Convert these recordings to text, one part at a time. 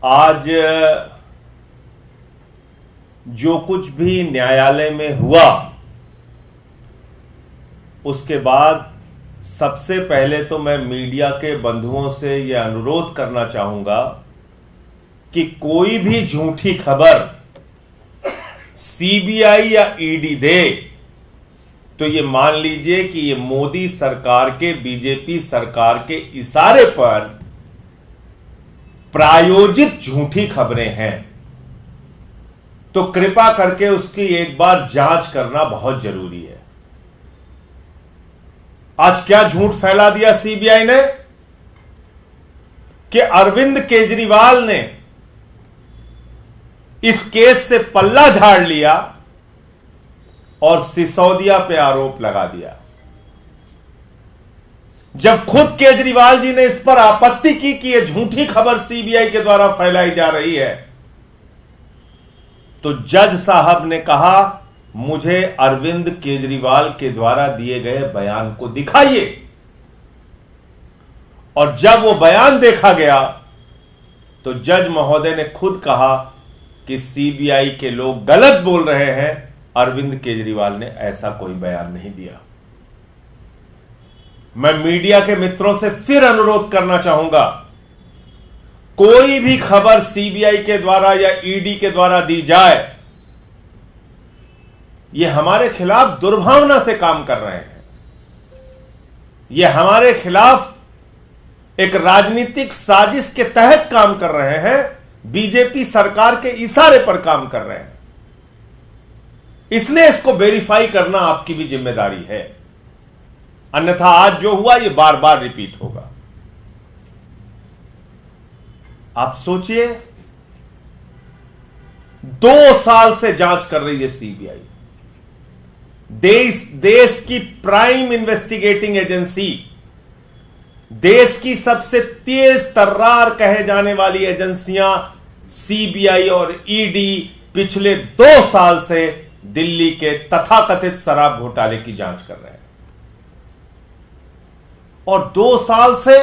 आज जो कुछ भी न्यायालय में हुआ उसके बाद सबसे पहले तो मैं मीडिया के बंधुओं से यह अनुरोध करना चाहूंगा कि कोई भी झूठी खबर सीबीआई या ईडी दे तो ये मान लीजिए कि ये मोदी सरकार के, बीजेपी सरकार के इशारे पर प्रायोजित झूठी खबरें हैं। तो कृपा करके उसकी एक बार जांच करना बहुत जरूरी है। आज क्या झूठ फैला दिया सीबीआई ने कि अरविंद केजरीवाल ने इस केस से पल्ला झाड़ लिया और सिसोदिया पे आरोप लगा दिया, जब खुद केजरीवाल जी ने इस पर आपत्ति की कि यह झूठी खबर सीबीआई के द्वारा फैलाई जा रही है। तो जज साहब ने कहा, मुझे अरविंद केजरीवाल के द्वारा दिए गए बयान को दिखाइए। और जब वो बयान देखा गया तो जज महोदय ने खुद कहा कि सीबीआई के लोग गलत बोल रहे हैं, अरविंद केजरीवाल ने ऐसा कोई बयान नहीं दिया। मैं मीडिया के मित्रों से फिर अनुरोध करना चाहूंगा, कोई भी खबर सीबीआई के द्वारा या ईडी के द्वारा दी जाए, यह हमारे खिलाफ दुर्भावना से काम कर रहे हैं। यह हमारे खिलाफ एक राजनीतिक साजिश के तहत काम कर रहे हैं, बीजेपी सरकार के इशारे पर काम कर रहे हैं। इसलिए इसको वेरीफाई करना आपकी भी जिम्मेदारी है, अन्यथा आज जो हुआ ये बार बार रिपीट होगा। आप सोचिए, 2 साल से जांच कर रही है सीबीआई, देश की प्राइम इन्वेस्टिगेटिंग एजेंसी, देश की सबसे तेज तर्रार कहे जाने वाली एजेंसियां सीबीआई और ईडी पिछले 2 साल से दिल्ली के तथाकथित शराब घोटाले की जांच कर रहे हैं। और 2 साल से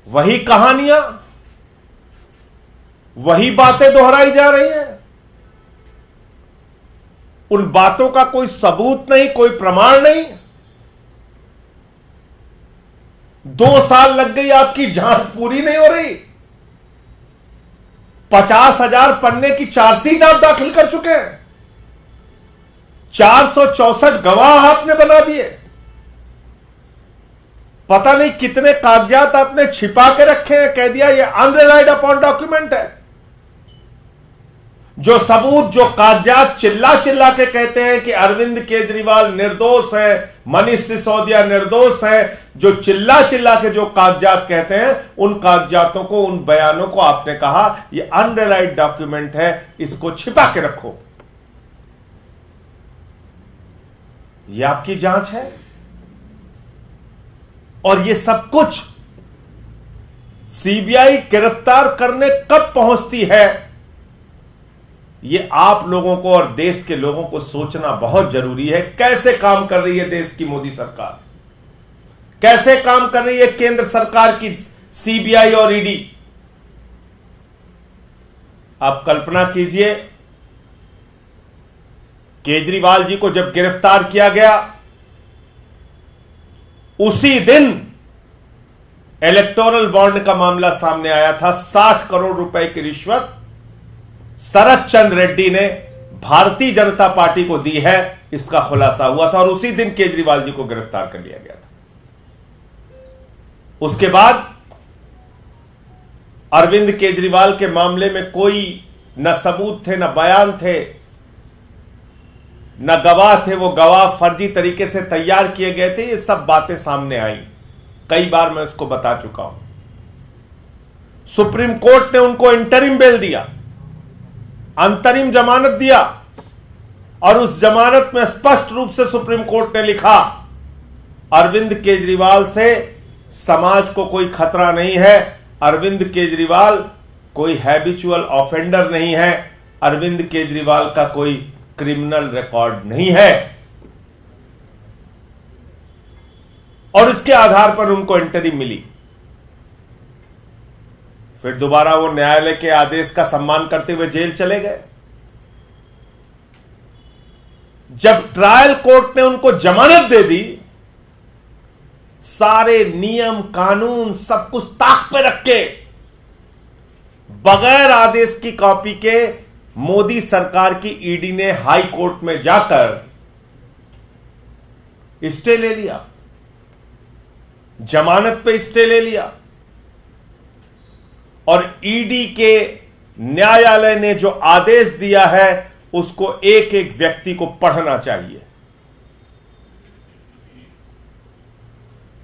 वही कहानियां, वही बातें दोहराई जा रही हैं। उन बातों का कोई सबूत नहीं, कोई प्रमाण नहीं। 2 साल लग गई, आपकी जांच पूरी नहीं हो रही। 50,000 पन्ने की चार्जशीट आप दाखिल कर चुके हैं, 464 गवाह आपने बना दिए, पता नहीं कितने कागजात आपने छिपा के रखे हैं। कह दिया ये अनरिलाइड अपॉन डॉक्यूमेंट है। जो सबूत, जो कागजात चिल्ला चिल्ला के कहते हैं कि अरविंद केजरीवाल निर्दोष है, मनीष सिसोदिया निर्दोष है, जो चिल्ला चिल्ला के जो कागजात कहते हैं, उन कागजातों को, उन बयानों को आपने कहा ये अनरिलाइड डॉक्यूमेंट है, इसको छिपा के रखो। ये आपकी जांच है। और ये सब कुछ सीबीआई गिरफ्तार करने कब पहुंचती है, ये आप लोगों को और देश के लोगों को सोचना बहुत जरूरी है। कैसे काम कर रही है देश की मोदी सरकार, कैसे काम कर रही है केंद्र सरकार की सीबीआई और ईडी। आप कल्पना कीजिए, केजरीवाल जी को जब गिरफ्तार किया गया, उसी दिन इलेक्टोरल बॉन्ड का मामला सामने आया था। 60 करोड़ रुपए की रिश्वत शरद चंद्र रेड्डी ने भारतीय जनता पार्टी को दी है, इसका खुलासा हुआ था और उसी दिन केजरीवाल जी को गिरफ्तार कर लिया गया था। उसके बाद अरविंद केजरीवाल के मामले में कोई न सबूत थे, न बयान थे, न गवाह थे। वो गवाह फर्जी तरीके से तैयार किए गए थे। ये सब बातें सामने आई, कई बार मैं इसको बता चुका हूं। सुप्रीम कोर्ट ने उनको इंटरिम बेल दिया, अंतरिम जमानत दिया, और उस जमानत में स्पष्ट रूप से सुप्रीम कोर्ट ने लिखा, अरविंद केजरीवाल से समाज को कोई खतरा नहीं है, अरविंद केजरीवाल कोई हैबिचुअल ऑफेंडर नहीं है, अरविंद केजरीवाल का कोई क्रिमिनल रिकॉर्ड नहीं है। और इसके आधार पर उनको इंटरिम मिली। फिर दोबारा वो न्यायालय के आदेश का सम्मान करते हुए जेल चले गए। जब ट्रायल कोर्ट ने उनको जमानत दे दी, सारे नियम कानून सब कुछ ताक पे रख के बगैर आदेश की कॉपी के मोदी सरकार की ईडी ने हाई कोर्ट में जाकर स्टे ले लिया, जमानत पे स्टे ले लिया। और ईडी के न्यायालय ने जो आदेश दिया है उसको एक एक व्यक्ति को पढ़ना चाहिए।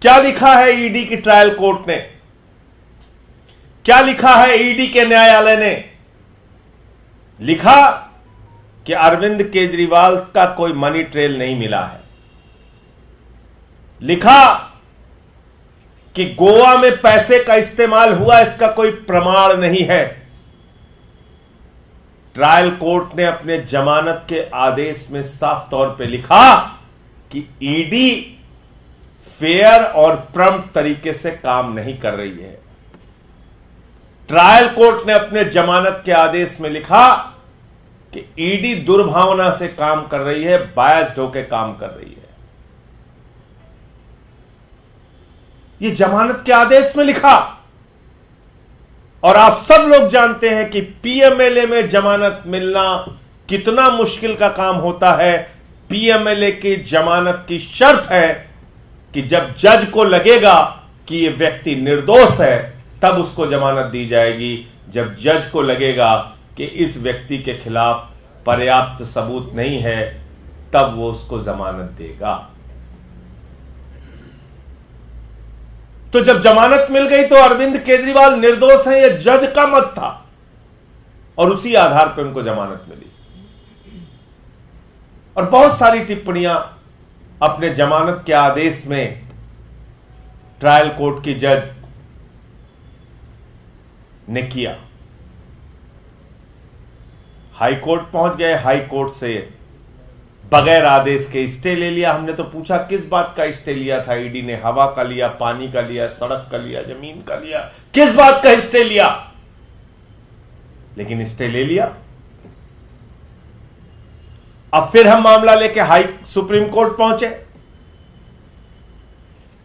क्या लिखा है ईडी की ट्रायल कोर्ट ने, क्या लिखा है ईडी के न्यायालय ने? लिखा कि अरविंद केजरीवाल का कोई मनी ट्रेल नहीं मिला है। लिखा कि गोवा में पैसे का इस्तेमाल हुआ, इसका कोई प्रमाण नहीं है। ट्रायल कोर्ट ने अपने जमानत के आदेश में साफ तौर पे लिखा कि ईडी फेयर और प्रॉम्प्ट तरीके से काम नहीं कर रही है। ट्रायल कोर्ट ने अपने जमानत के आदेश में लिखा कि ईडी दुर्भावना से काम कर रही है, बायस्ड होकर काम कर रही है। ये जमानत के आदेश में लिखा। और आप सब लोग जानते हैं कि पीएमएलए में जमानत मिलना कितना मुश्किल का काम होता है। पीएमएलए की जमानत की शर्त है कि जब जज को लगेगा कि यह व्यक्ति निर्दोष है तब उसको जमानत दी जाएगी। जब जज को लगेगा कि इस व्यक्ति के खिलाफ पर्याप्त सबूत नहीं है तब वो उसको जमानत देगा। तो जब जमानत मिल गई तो अरविंद केजरीवाल निर्दोष हैं, यह जज का मत था और उसी आधार पर उनको जमानत मिली। और बहुत सारी टिप्पणियां अपने जमानत के आदेश में ट्रायल कोर्ट की जज ने किया। हाई कोर्ट पहुंच गए, हाई कोर्ट से बगैर आदेश के स्टे ले लिया। हमने तो पूछा किस बात का स्टे लिया था ईडी ने? हवा का लिया, पानी का लिया, सड़क का लिया, जमीन का लिया, किस बात का स्टे लिया? लेकिन स्टे ले लिया। अब फिर हम मामला लेके सुप्रीम कोर्ट पहुंचे।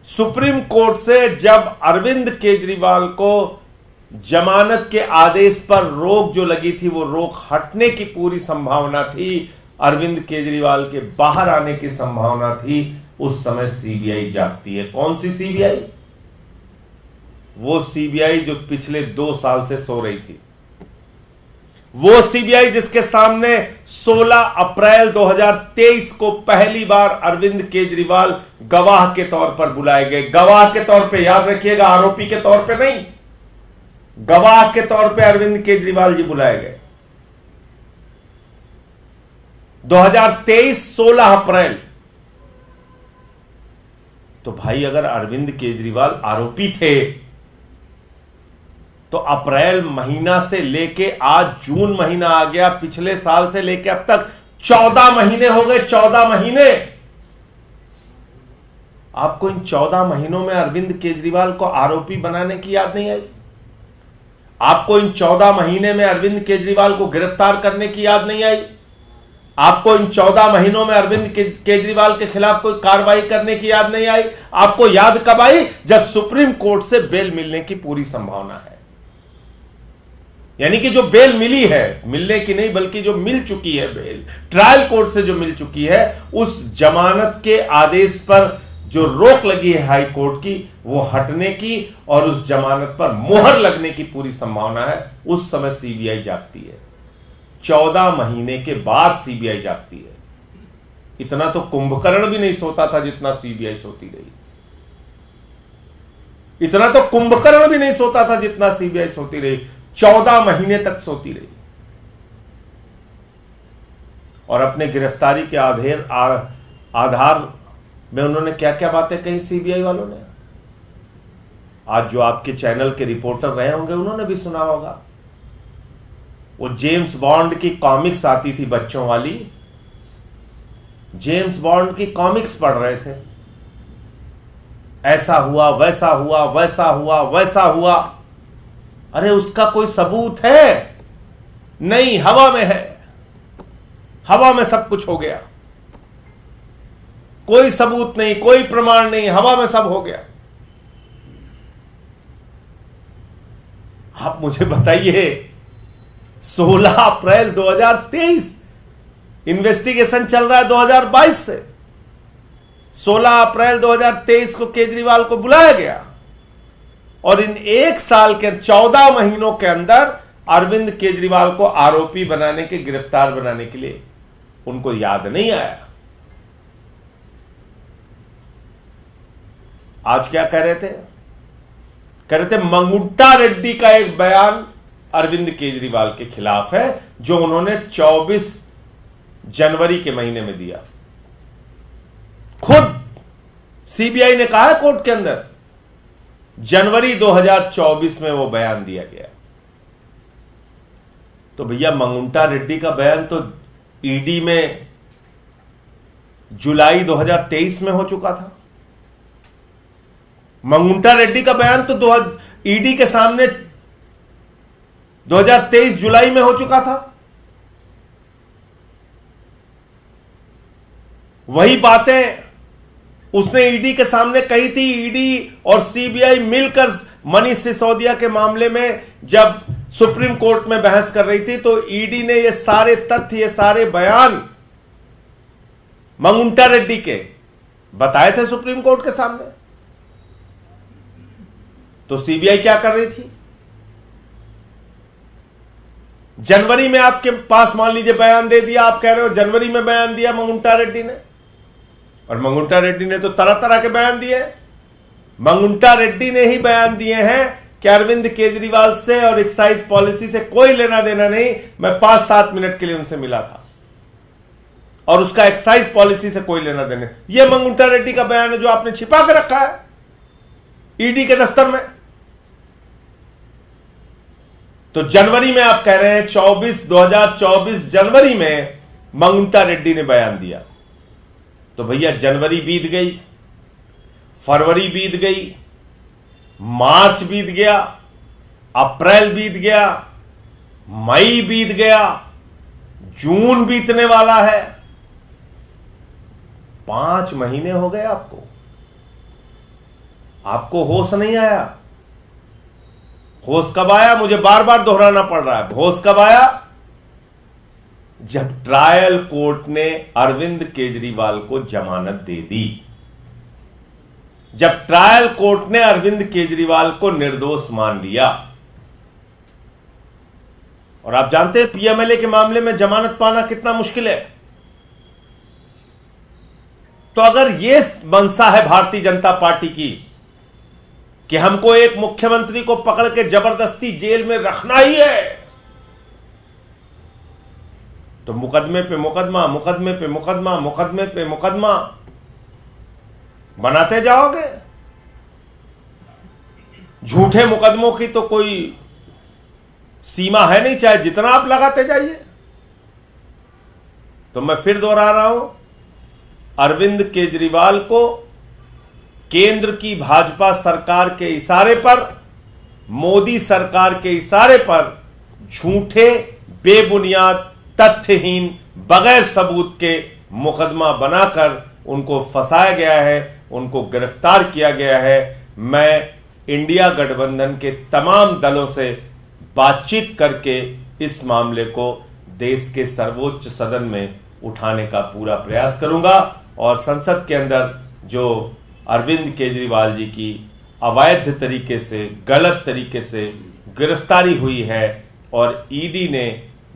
सुप्रीम कोर्ट से जब अरविंद केजरीवाल को जमानत के आदेश पर रोक जो लगी थी वो रोक हटने की पूरी संभावना थी, अरविंद केजरीवाल के बाहर आने की संभावना थी, उस समय सीबीआई जागती है। कौन सी सीबीआई? वो सीबीआई जो पिछले 2 साल से सो रही थी। वो सीबीआई जिसके सामने 16 अप्रैल 2023 को पहली बार अरविंद केजरीवाल गवाह के तौर पर बुलाए गए। गवाह के तौर पे, याद रखिएगा, आरोपी के तौर पे नहीं, गवाह के तौर पे अरविंद केजरीवाल जी बुलाए गए। 2023 16 अप्रैल। तो भाई अगर अरविंद केजरीवाल आरोपी थे तो अप्रैल महीना से लेके आज जून महीना आ गया, पिछले साल से लेके अब तक 14 महीने हो गए। 14 महीने। आपको इन 14 महीनों में अरविंद केजरीवाल को आरोपी बनाने की याद नहीं आई? आपको इन 14 महीने में अरविंद केजरीवाल को गिरफ्तार करने की याद नहीं आई? आपको इन 14 महीनों में अरविंद केजरीवाल के खिलाफ कोई कार्रवाई करने की याद नहीं आई? आपको याद कब आई? जब सुप्रीम कोर्ट से बेल मिलने की पूरी संभावना है। यानी कि जो बेल मिली है, मिलने की नहीं बल्कि जो मिल चुकी है बेल, ट्रायल कोर्ट से जो मिल चुकी है, उस जमानत के आदेश पर जो रोक लगी है हाई कोर्ट की, वो हटने की और उस जमानत पर मोहर लगने की पूरी संभावना है। उस समय सीबीआई जागती है। 14 महीने के बाद सीबीआई जागती है। इतना तो कुंभकर्ण भी नहीं सोता था जितना सीबीआई सोती रही। इतना तो कुंभकर्ण भी नहीं सोता था जितना सीबीआई सोती रही। 14 महीने तक सोती रही। और अपने गिरफ्तारी के आधार में उन्होंने क्या क्या बातें कही सीबीआई वालों ने, आज जो आपके चैनल के रिपोर्टर रहे होंगे उन्होंने भी सुना होगा। वो जेम्स बॉन्ड की कॉमिक्स आती थी बच्चों वाली, जेम्स बॉन्ड की कॉमिक्स पढ़ रहे थे। ऐसा हुआ, वैसा हुआ, वैसा हुआ, वैसा हुआ। अरे उसका कोई सबूत है? नहीं, हवा में है। हवा में सब कुछ हो गया, कोई सबूत नहीं, कोई प्रमाण नहीं, हवा में सब हो गया। आप मुझे बताइए, 16 अप्रैल 2023 इन्वेस्टिगेशन चल रहा है 2022 से। 16 अप्रैल 2023 को केजरीवाल को बुलाया गया और इन 1 साल के 14 महीनों के अंदर अरविंद केजरीवाल को आरोपी बनाने के, गिरफ्तार बनाने के लिए उनको याद नहीं आया। आज क्या कह रहे थे? कह रहे थे मंगुंटा रेड्डी का एक बयान अरविंद केजरीवाल के खिलाफ है जो उन्होंने 24 जनवरी के महीने में दिया। खुद सीबीआई ने कहा है कोर्ट के अंदर, जनवरी 2024 में वो बयान दिया गया। तो भैया मंगुंटा रेड्डी का बयान तो ईडी में जुलाई 2023 में हो चुका था। मंगुंटा रेड्डी का बयान तो ईडी के सामने 2023 जुलाई में हो चुका था। वही बातें उसने ईडी के सामने कही थी। ईडी और सीबीआई मिलकर मनीष सिसोदिया के मामले में जब सुप्रीम कोर्ट में बहस कर रही थी तो ईडी ने ये सारे तथ्य, ये सारे बयान मंगुंटा रेड्डी के बताए थे सुप्रीम कोर्ट के सामने। तो सीबीआई क्या कर रही थी? जनवरी में आपके पास मान लीजिए बयान दे दिया, आप कह रहे हो जनवरी में बयान दिया मंगुंटा रेड्डी ने, और मंगुंटा रेड्डी ने तो तरह तरह के बयान दिए। मंगुंटा रेड्डी ने ही बयान दिए हैं कि अरविंद केजरीवाल से और एक्साइज पॉलिसी से कोई लेना देना नहीं। मैं 5-7 मिनट के लिए उनसे मिला था और उसका एक्साइज पॉलिसी से कोई लेना देना। यह मंगुंटा रेड्डी का बयान है जो आपने छिपा के रखा है ईडी के दफ्तर में। तो जनवरी में आप कह रहे हैं 2024 जनवरी में मंगुंटा रेड्डी ने बयान दिया। तो भैया जनवरी बीत गई, फरवरी बीत गई, मार्च बीत गया, अप्रैल बीत गया, मई बीत गया, जून बीतने वाला है। 5 महीने हो गए आपको होश नहीं आया। होश कब आया? मुझे बार बार दोहराना पड़ रहा है। होश कब आया? जब ट्रायल कोर्ट ने अरविंद केजरीवाल को जमानत दे दी, जब ट्रायल कोर्ट ने अरविंद केजरीवाल को निर्दोष मान लिया। और आप जानते हैं पीएमएलए के मामले में जमानत पाना कितना मुश्किल है। तो अगर यह मंशा है भारतीय जनता पार्टी की कि हमको एक मुख्यमंत्री को पकड़ के जबरदस्ती जेल में रखना ही है, तो मुकदमे पे मुकदमा, मुकदमे पे मुकदमा, मुकदमे पे मुकदमा बनाते जाओगे। झूठे मुकदमों की तो कोई सीमा है नहीं, चाहे जितना आप लगाते जाइए। तो मैं फिर दोहरा रहा हूं, अरविंद केजरीवाल को केंद्र की भाजपा सरकार के इशारे पर, मोदी सरकार के इशारे पर झूठे, बेबुनियाद, तथ्यहीन, बगैर सबूत के मुकदमा बनाकर उनको फंसाया गया है, उनको गिरफ्तार किया गया है। मैं इंडिया गठबंधन के तमाम दलों से बातचीत करके इस मामले को देश के सर्वोच्च सदन में उठाने का पूरा प्रयास करूंगा और संसद के अंदर जो अरविंद केजरीवाल जी की अवैध तरीके से, गलत तरीके से गिरफ्तारी हुई है और ईडी ने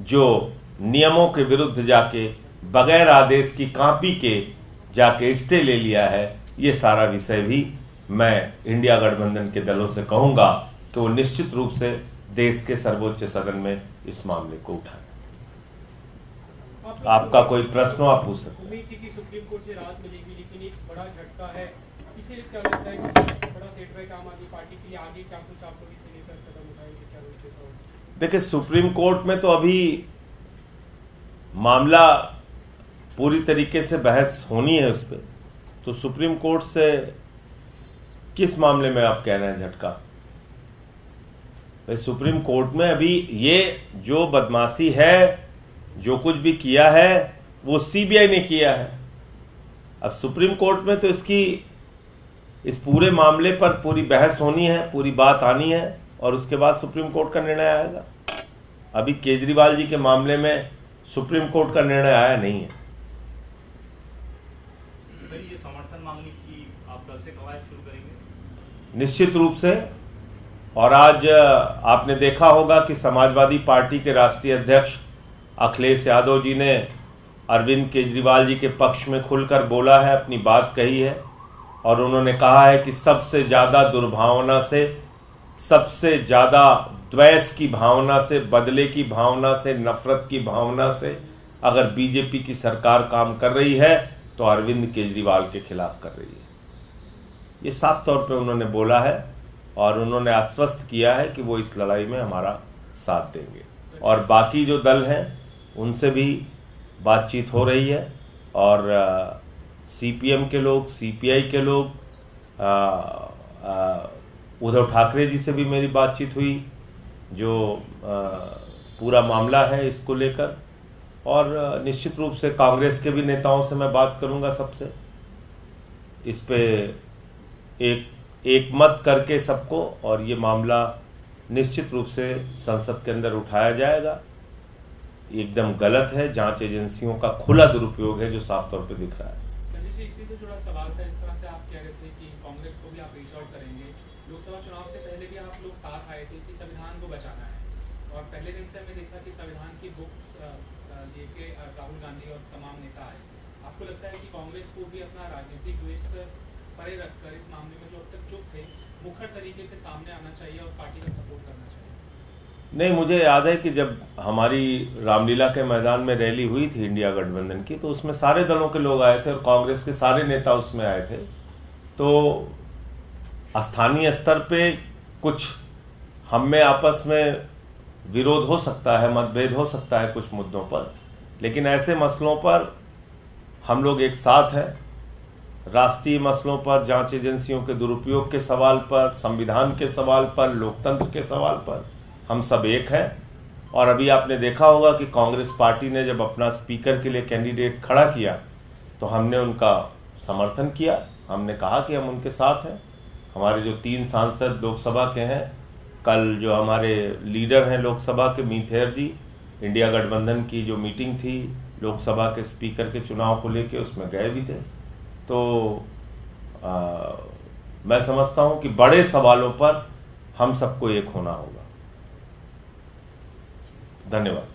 जो नियमों के विरुद्ध जाके बगैर आदेश की कॉपी के जाके स्टे ले लिया है, ये सारा विषय भी मैं इंडिया गठबंधन के दलों से कहूंगा कि वो निश्चित रूप से देश के सर्वोच्च सदन में इस मामले को उठाएं। आपका कोई प्रश्न आप पूछ सकते हैं। उम्मीद थी कि सुप्रीम कोर्ट से राहत मिलेगी, लेकिन एक बड़ा झटका है। इसीलिए क्या लगता है कि बड़ा सेटबैक आम आदमी पार्टी के लिए आगे चाकू चाकू से लेकर कदम उठाएंगे, क्या रोकते? देखिए, सुप्रीम कोर्ट में तो अभी मामला पूरी तरीके से बहस होनी है उस पर। तो सुप्रीम कोर्ट से किस मामले में आप कह रहे हैं झटका? भाई सुप्रीम कोर्ट में अभी ये जो बदमाशी है, जो कुछ भी किया है वो सीबीआई ने किया है। अब सुप्रीम कोर्ट में तो इस पूरे मामले पर पूरी बहस होनी है, पूरी बात आनी है और उसके बाद सुप्रीम कोर्ट का निर्णय आएगा। अभी केजरीवाल जी के मामले में सुप्रीम कोर्ट का निर्णय आया नहीं है। सर, ये समर्थन मांगने की आप कल से कवायद शुरू करेंगे? निश्चित रूप से। और आज आपने देखा होगा कि समाजवादी पार्टी के राष्ट्रीय अध्यक्ष अखिलेश यादव जी ने अरविंद केजरीवाल जी के पक्ष में खुलकर बोला है, अपनी बात कही है और उन्होंने कहा है कि सबसे ज्यादा दुर्भावना से, सबसे ज्यादा द्वेष की भावना से, बदले की भावना से, नफरत की भावना से अगर बीजेपी की सरकार काम कर रही है तो अरविंद केजरीवाल के खिलाफ कर रही है। ये साफ तौर पे उन्होंने बोला है और उन्होंने आश्वस्त किया है कि वो इस लड़ाई में हमारा साथ देंगे। और बाकी जो दल हैं उनसे भी बातचीत हो रही है और सीपीएम के लोग, सीपीआई के लोग, उद्धव ठाकरे जी से भी मेरी बातचीत हुई जो पूरा मामला है इसको लेकर, और निश्चित रूप से कांग्रेस के भी नेताओं से मैं बात करूंगा सबसे, इस पे एक मत करके सबको, और ये मामला निश्चित रूप से संसद के अंदर उठाया जाएगा। एकदम गलत है, जांच एजेंसियों का खुला दुरुपयोग है जो साफ तौर पे दिख रहा है। संजय जी, इसी से जुड़ा सवाल था। इस तरह से आप कह रहे थे कि कांग्रेस को भी आप रीच आउट करेंगे। लोकसभा चुनाव से पहले भी आप लोग साथ आए थे कि संविधान को बचाना है, और पहले दिन से हमने देखा कि संविधान की बुक्स लेके राहुल गांधी और तमाम नेता आए। आपको लगता है कि कांग्रेस को भी अपना राजनीतिक द्वेष परे रखकर इस मामले में जो अब तक चुप थे, मुखर तरीके से सामने आना चाहिए और पार्टी का सपोर्ट करना चाहिए? नहीं, मुझे याद है कि जब हमारी रामलीला के मैदान में रैली हुई थी इंडिया गठबंधन की, तो उसमें सारे दलों के लोग आए थे और कांग्रेस के सारे नेता उसमें आए थे। तो स्थानीय स्तर पे कुछ हम में आपस में विरोध हो सकता है, मतभेद हो सकता है कुछ मुद्दों पर, लेकिन ऐसे मसलों पर हम लोग एक साथ हैं। राष्ट्रीय मसलों पर, जांच एजेंसियों के दुरुपयोग के सवाल पर, संविधान के सवाल पर, लोकतंत्र के सवाल पर हम सब एक हैं। और अभी आपने देखा होगा कि कांग्रेस पार्टी ने जब अपना स्पीकर के लिए कैंडिडेट खड़ा किया तो हमने उनका समर्थन किया। हमने कहा कि हम उनके साथ हैं। हमारे जो 3 सांसद लोकसभा के हैं, कल जो हमारे लीडर हैं लोकसभा के मीथेर जी, इंडिया गठबंधन की जो मीटिंग थी लोकसभा के स्पीकर के चुनाव को लेके, उसमें गए भी थे। तो मैं समझता हूं कि बड़े सवालों पर हम सबको एक होना होगा। धन्यवाद।